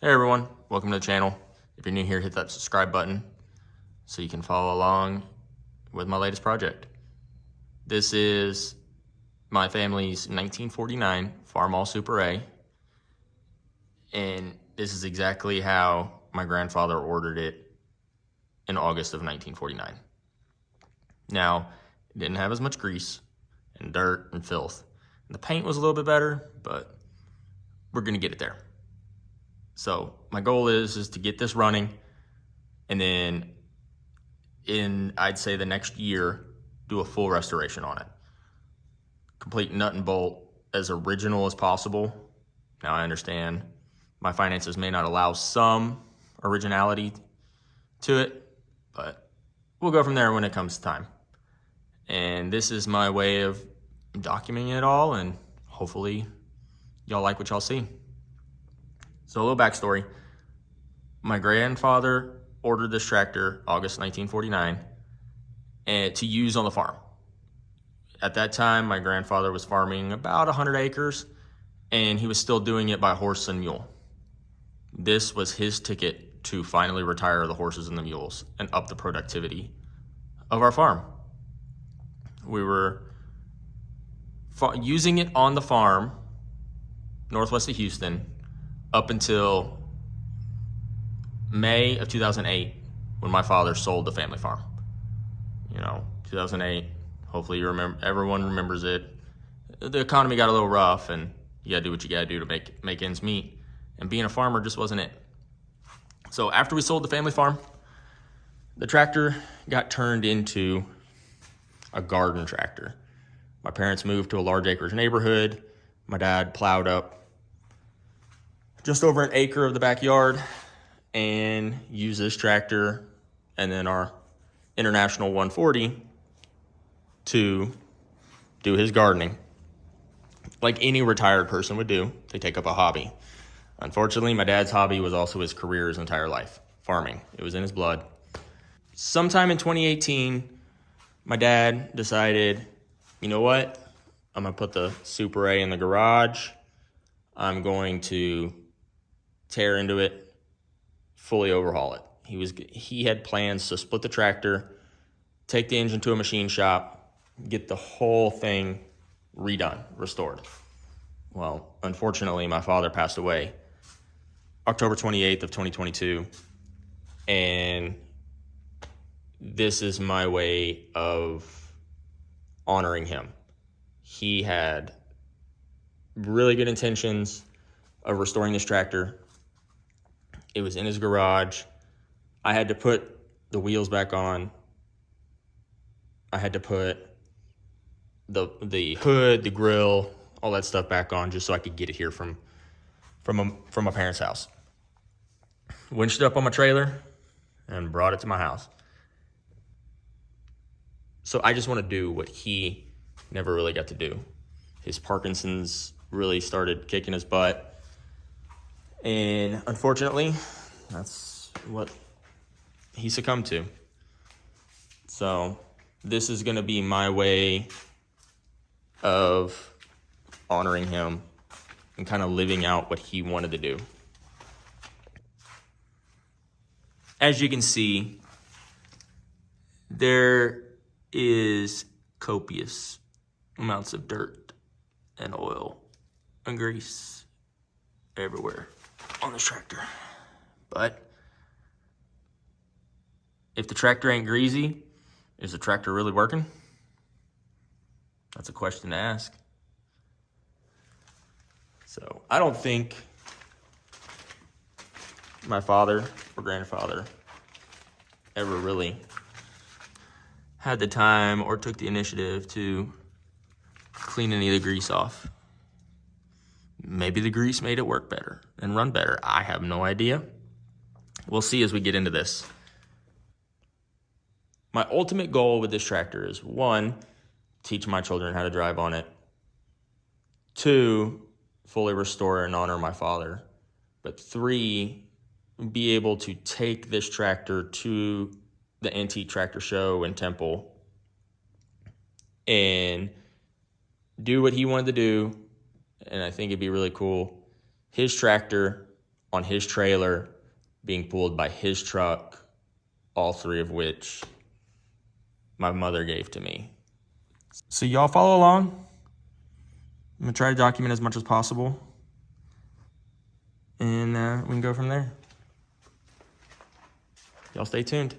Hey everyone, welcome to the channel. If you're new here, hit that subscribe button so you can follow along with my latest project. This is my family's 1949 Farmall Super A, and this is exactly how my grandfather ordered it in August of 1949. Now, it didn't have as much grease and dirt and filth. And the paint was a little bit better, but we're gonna get it there. So my goal is to get this running, and then I'd say the next year, do a full restoration on it. Complete nut and bolt as original as possible. Now I understand my finances may not allow some originality to it, but we'll go from there when it comes time. And this is my way of documenting it all, and hopefully y'all like what y'all see. So a little backstory. My grandfather ordered this tractor August 1949 and to use on the farm. At that time, my grandfather was farming about 100 acres, and he was still doing it by horse and mule. This was his ticket to finally retire the horses and the mules and up the productivity of our farm. We were using it on the farm northwest of Houston up until May of 2008, when my father sold the family farm. 2008, hopefully everyone remembers it. The economy got a little rough, and you gotta do what you gotta do to make ends meet. And being a farmer just wasn't it. So after we sold the family farm, the tractor got turned into a garden tractor. My parents moved to a large acreage neighborhood. My dad plowed up just over an acre of the backyard and used this tractor and then our International 140 to do his gardening. Like any retired person would do, they take up a hobby. Unfortunately, my dad's hobby was also his career his entire life, farming. It was in his blood. Sometime in 2018, my dad decided, you know what? I'm gonna put the Super A in the garage. I'm going to tear into it, fully overhaul it. He had plans to split the tractor, take the engine to a machine shop, get the whole thing redone, restored. Well, unfortunately, my father passed away October 28th of 2022, and this is my way of honoring him. He had really good intentions of restoring this tractor. It was in his garage. I had to put the wheels back on. I had to put the hood, the grill, all that stuff back on just so I could get it here from my parents' house. Winched it up on my trailer and brought it to my house. So I just want to do what he never really got to do. His Parkinson's really started kicking his butt. And unfortunately, that's what he succumbed to. So this is going to be my way of honoring him and kind of living out what he wanted to do. As you can see, there is copious amounts of dirt and oil and grease everywhere on this tractor. But if the tractor ain't greasy, is the tractor really working? That's a question to ask. So I don't think my father or grandfather ever really had the time or took the initiative to clean any of the grease off. Maybe the grease made it work better and run better. I have no idea. We'll see as we get into this. My ultimate goal with this tractor is, 1, teach my children how to drive on it. 2, fully restore and honor my father. But 3, be able to take this tractor to the antique tractor show in Temple and do what he wanted to do. And I think it'd be really cool. His tractor on his trailer being pulled by his truck, all 3 of which my mother gave to me. So y'all follow along. I'm gonna try to document as much as possible, and we can go from there. Y'all stay tuned.